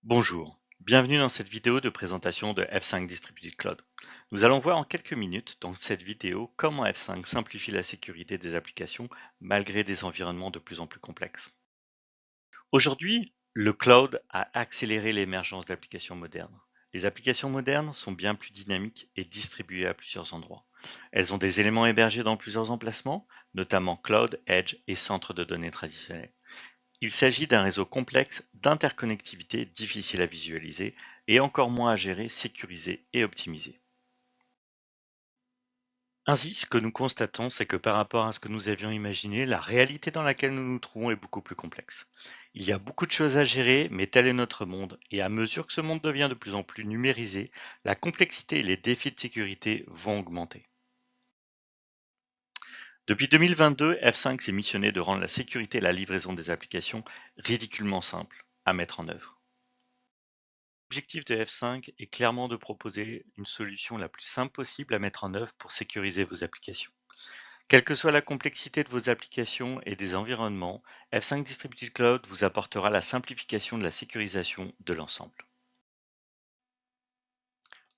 Bonjour, bienvenue dans cette vidéo de présentation de F5 Distributed Cloud. Nous allons voir en quelques minutes dans cette vidéo comment F5 simplifie la sécurité des applications malgré des environnements de plus en plus complexes. Aujourd'hui, le cloud a accéléré l'émergence d'applications modernes. Les applications modernes sont bien plus dynamiques et distribuées à plusieurs endroits. Elles ont des éléments hébergés dans plusieurs emplacements, notamment cloud, edge et centres de données traditionnels. Il s'agit d'un réseau complexe d'interconnectivité difficile à visualiser et encore moins à gérer, sécuriser et optimiser. Ainsi, ce que nous constatons, c'est que par rapport à ce que nous avions imaginé, la réalité dans laquelle nous nous trouvons est beaucoup plus complexe. Il y a beaucoup de choses à gérer, mais tel est notre monde, et à mesure que ce monde devient de plus en plus numérisé, la complexité et les défis de sécurité vont augmenter. Depuis 2022, F5 s'est missionné de rendre la sécurité et la livraison des applications ridiculement simples à mettre en œuvre. L'objectif de F5 est clairement de proposer une solution la plus simple possible à mettre en œuvre pour sécuriser vos applications. Quelle que soit la complexité de vos applications et des environnements, F5 Distributed Cloud vous apportera la simplification de la sécurisation de l'ensemble.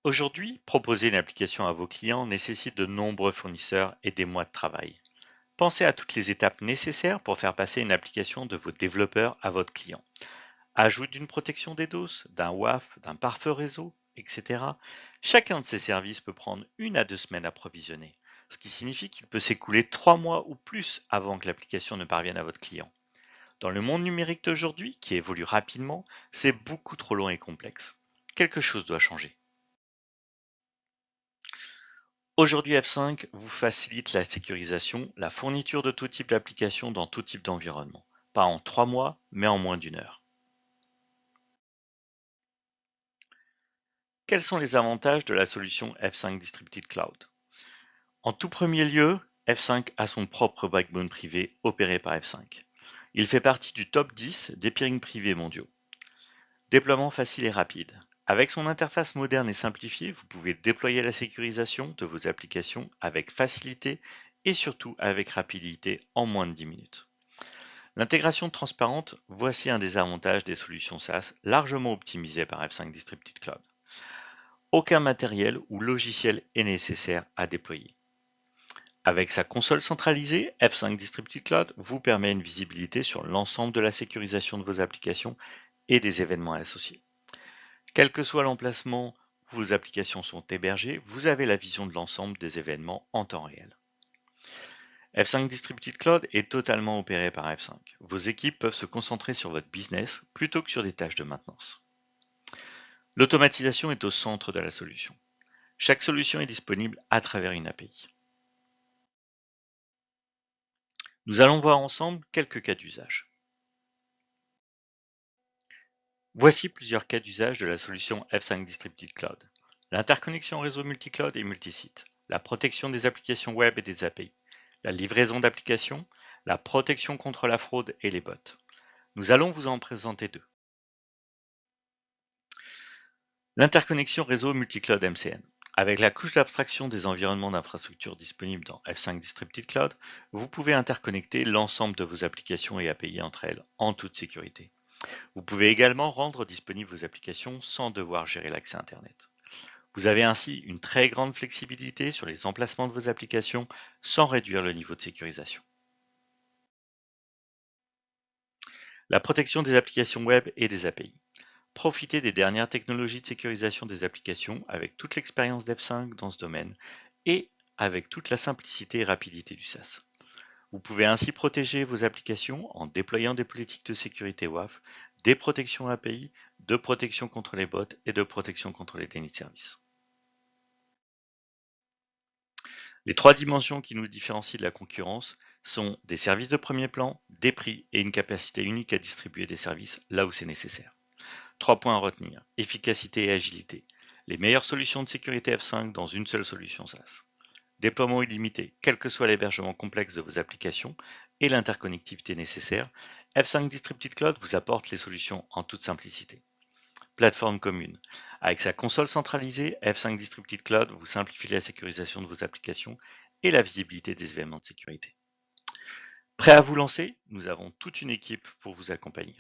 Aujourd'hui, proposer une application à vos clients nécessite de nombreux fournisseurs et des mois de travail. Pensez à toutes les étapes nécessaires pour faire passer une application de vos développeurs à votre client. Ajout d'une protection des DOS, d'un WAF, d'un pare-feu réseau, etc. Chacun de ces services peut prendre 1 à 2 semaines à provisionner, ce qui signifie qu'il peut s'écouler 3 mois ou plus avant que l'application ne parvienne à votre client. Dans le monde numérique d'aujourd'hui, qui évolue rapidement, c'est beaucoup trop long et complexe. Quelque chose doit changer. Aujourd'hui, F5 vous facilite la sécurisation, la fourniture de tout type d'applications dans tout type d'environnement. Pas en 3 mois, mais en moins d'1 heure. Quels sont les avantages de la solution F5 Distributed Cloud? En tout premier lieu, F5 a son propre backbone privé opéré par F5. Il fait partie du top 10 des peering privés mondiaux. Déploiement facile et rapide. Avec son interface moderne et simplifiée, vous pouvez déployer la sécurisation de vos applications avec facilité et surtout avec rapidité en moins de 10 minutes. L'intégration transparente, voici un des avantages des solutions SaaS largement optimisées par F5 Distributed Cloud. Aucun matériel ou logiciel est nécessaire à déployer. Avec sa console centralisée, F5 Distributed Cloud vous permet une visibilité sur l'ensemble de la sécurisation de vos applications et des événements associés. Quel que soit l'emplacement où vos applications sont hébergées, vous avez la vision de l'ensemble des événements en temps réel. F5 Distributed Cloud est totalement opéré par F5. Vos équipes peuvent se concentrer sur votre business plutôt que sur des tâches de maintenance. L'automatisation est au centre de la solution. Chaque solution est disponible à travers une API. Nous allons voir ensemble quelques cas d'usage. Voici plusieurs cas d'usage de la solution F5 Distributed Cloud. L'interconnexion réseau multicloud et multisite, la protection des applications web et des API, la livraison d'applications, la protection contre la fraude et les bots. Nous allons vous en présenter deux. L'interconnexion réseau multicloud MCN. Avec la couche d'abstraction des environnements d'infrastructure disponibles dans F5 Distributed Cloud, vous pouvez interconnecter l'ensemble de vos applications et API entre elles en toute sécurité. Vous pouvez également rendre disponibles vos applications sans devoir gérer l'accès Internet. Vous avez ainsi une très grande flexibilité sur les emplacements de vos applications sans réduire le niveau de sécurisation. La protection des applications web et des API. Profitez des dernières technologies de sécurisation des applications avec toute l'expérience d'F5 dans ce domaine et avec toute la simplicité et rapidité du SaaS. Vous pouvez ainsi protéger vos applications en déployant des politiques de sécurité WAF, des protections API, de protection contre les bots et de protection contre les dénis de service. Les trois dimensions qui nous différencient de la concurrence sont des services de premier plan, des prix et une capacité unique à distribuer des services là où c'est nécessaire. 3 points à retenir, efficacité et agilité. Les meilleures solutions de sécurité F5 dans une seule solution SaaS. Déploiement illimité, quel que soit l'hébergement complexe de vos applications et l'interconnectivité nécessaire, F5 Distributed Cloud vous apporte les solutions en toute simplicité. Plateforme commune. Avec sa console centralisée, F5 Distributed Cloud vous simplifie la sécurisation de vos applications et la visibilité des événements de sécurité. Prêt à vous lancer? Nous avons toute une équipe pour vous accompagner.